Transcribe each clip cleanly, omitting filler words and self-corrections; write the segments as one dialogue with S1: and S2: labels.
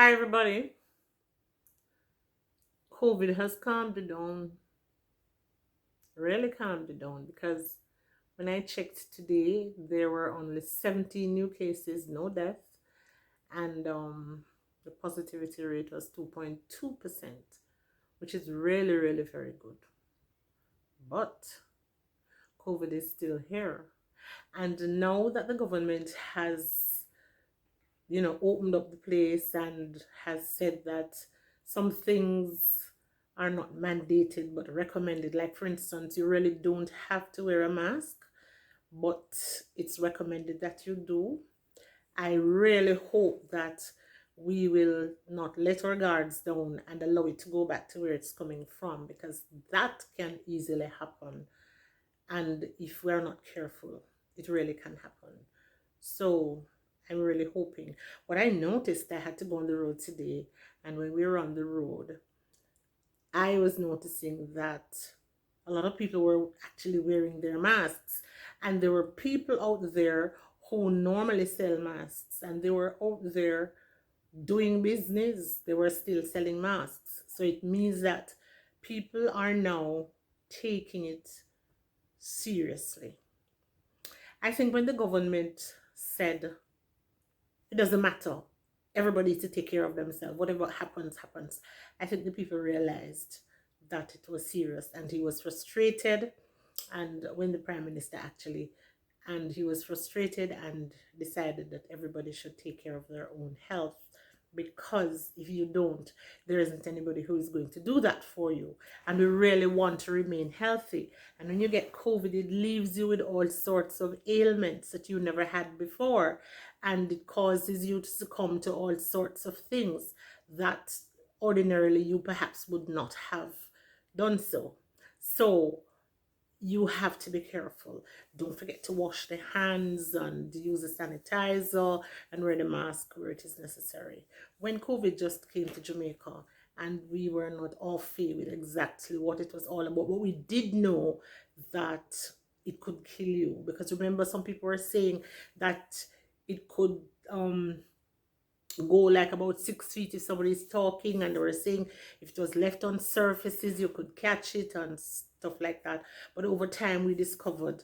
S1: Hi, everybody. COVID has calmed it down, really calmed it down because when I checked today, there were only 17 new cases, no death, and the positivity rate was 2.2%, which is really, really very good. But COVID is still here. And now that the government has, opened up the place and has said that some things are not mandated but recommended. Like, for instance, you really don't have to wear a mask, but it's recommended that you do. I really hope that we will not let our guards down and allow it to go back to where it's coming from, because that can easily happen. And if we're not careful, it really can happen. So I'm really hoping. What I noticed, I had to go on the road today, and when we were on the road, I was noticing that a lot of people were actually wearing their masks, and there were people out there who normally sell masks, and they were out there doing business. They were still selling masks. So it means that people are now taking it seriously. I think when the government said it doesn't matter, everybody needs to take care of themselves, whatever happens, happens, I think the people realized that it was serious, and he was frustrated. And when the prime minister actually, and he was frustrated and decided that everybody should take care of their own health, because if you don't, there isn't anybody who is going to do that for you. And we really want to remain healthy. And when you get COVID, it leaves you with all sorts of ailments that you never had before, and it causes you to succumb to all sorts of things that ordinarily you perhaps would not have done so. So you have to be careful. Don't forget to wash the hands and use a sanitizer and wear the mask where it is necessary. When COVID just came to Jamaica, and we were not au fait with exactly what it was all about, but we did know that it could kill you, because remember, some people were saying that it could go like about 6 feet if somebody's talking, and they were saying if it was left on surfaces you could catch it and stuff like that. But over time we discovered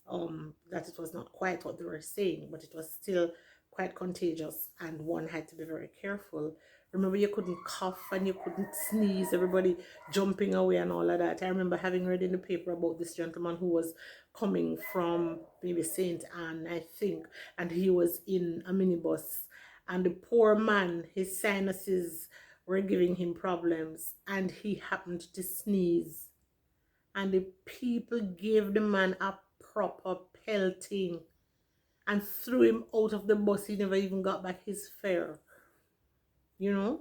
S1: that it was not quite what they were saying, but it was still quite contagious, and one had to be very careful. Remember, you couldn't cough and you couldn't sneeze, everybody jumping away and all of that. I remember having read in the paper about this gentleman who was coming from maybe St. Anne, I think, and he was in a minibus, and the poor man, his sinuses were giving him problems, and he happened to sneeze, and the people gave the man a proper pelting and threw him out of the bus. He never even got back his fare, you know.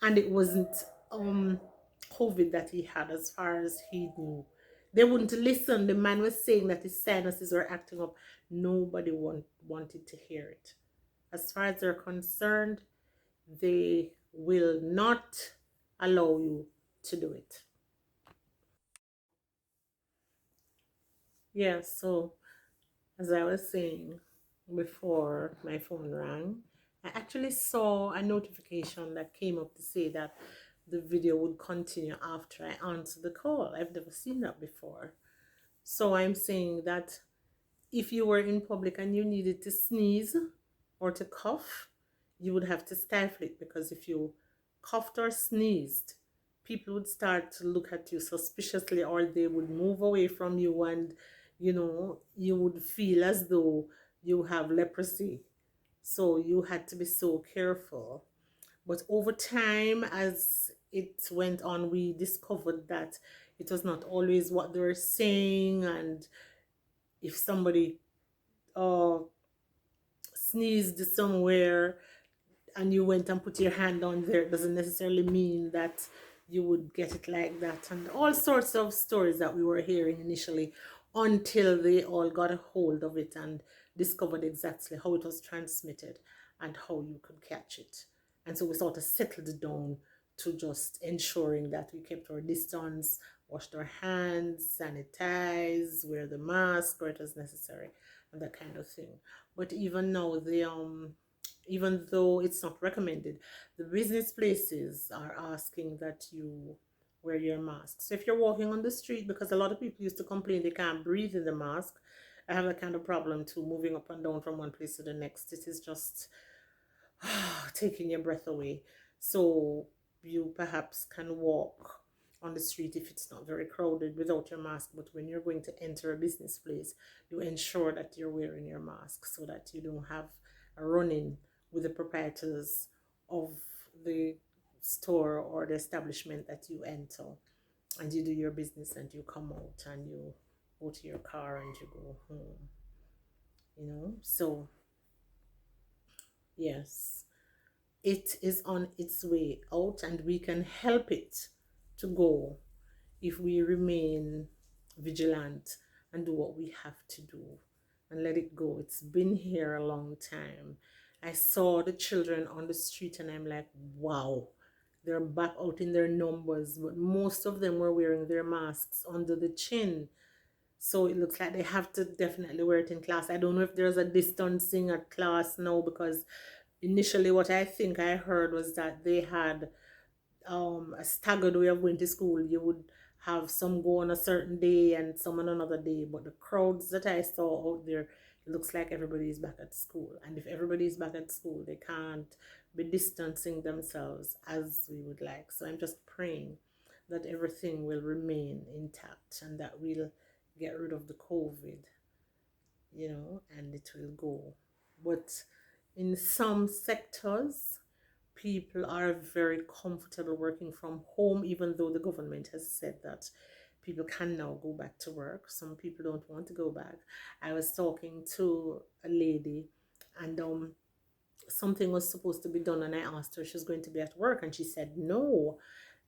S1: And it wasn't COVID that he had, as far as he knew. They wouldn't listen. The man was saying that his sinuses were acting up. Nobody wanted to hear it. As far as they're concerned, they will not allow you to do it. Yeah, so as I was saying before my phone rang, I actually saw a notification that came up to say that the video would continue after I answered the call. I've never seen that before. So I'm saying that if you were in public and you needed to sneeze or to cough, you would have to stifle it, because if you coughed or sneezed, people would start to look at you suspiciously, or they would move away from you, and you would feel as though you have leprosy. So you had to be so careful. But over time, as it went on, we discovered that it was not always what they were saying, and if somebody uh, sneezed somewhere and you went and put your hand on there, it doesn't necessarily mean that you would get it like that, and all sorts of stories that we were hearing initially, until they all got a hold of it and discovered exactly how it was transmitted and how you could catch it. And so we sort of settled down to just ensuring that we kept our distance, washed our hands, sanitize, wear the mask where it was necessary, and that kind of thing. But even now, even though it's not recommended. The business places are asking that you wear your mask. So if you're walking on the street, because a lot of people used to complain they can't breathe in the mask, I have that kind of problem too, moving up and down from one place to the next. It is just taking your breath away. So you perhaps can walk on the street if it's not very crowded without your mask, but when you're going to enter a business place, you ensure that you're wearing your mask so that you don't have a run-in with the proprietors of the store or the establishment that you enter, and you do your business and you come out and you go to your car and you go home, so yes, it is on its way out, and we can help it to go if we remain vigilant and do what we have to do and let it go. It's been here a long time. I saw the children on the street and I'm like, wow, they're back out in their numbers, but most of them were wearing their masks under the chin. So it looks like they have to definitely wear it in class. I don't know if there's a distancing at class now, because initially what I think I heard was that they had a staggered way of going to school. You would have some go on a certain day and some on another day. But the crowds that I saw out there, it looks like everybody is back at school. And if everybody is back at school, they can't be distancing themselves as we would like. So I'm just praying that everything will remain intact and that we'll get rid of the COVID, and it will go. But in some sectors, people are very comfortable working from home, even though the government has said that people can now go back to work. Some people don't want to go back. I was talking to a lady, and something was supposed to be done, and I asked her if she's going to be at work, and she said no.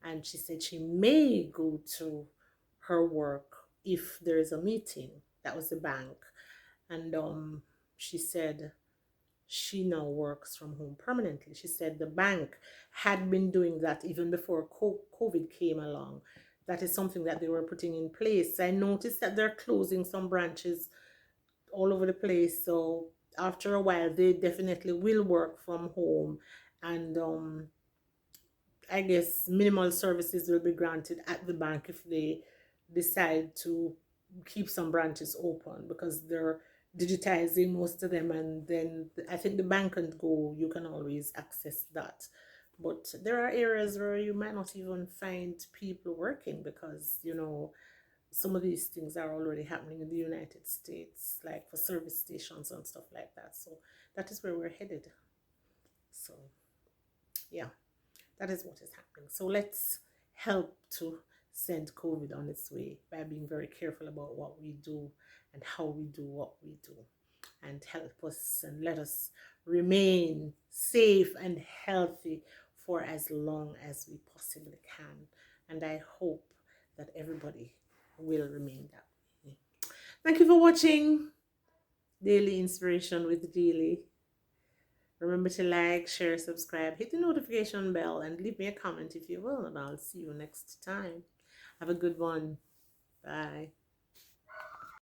S1: And she said she may go to her work if there is a meeting. That was the bank. And she said she now works from home permanently. She said the bank had been doing that even before COVID came along. That is something that they were putting in place. I noticed that they're closing some branches all over the place. So after a while, they definitely will work from home. And I guess minimal services will be granted at the bank if they decide to keep some branches open, because they're digitizing most of them. And then I think the bank can go, you can always access that. But there are areas where you might not even find people working, because some of these things are already happening in the United States, like for service stations and stuff like that. So that is where we're headed. So yeah, that is what is happening. So let's help to send COVID on its way by being very careful about what we do and how we do what we do, and help us and let us remain safe and healthy for as long as we possibly can. And I hope that everybody will remain that way. Thank you for watching Daily Inspiration with Daily. Remember to like, share, subscribe, hit the notification bell, and leave me a comment if you will, and I'll see you next time. Have a good one. Bye.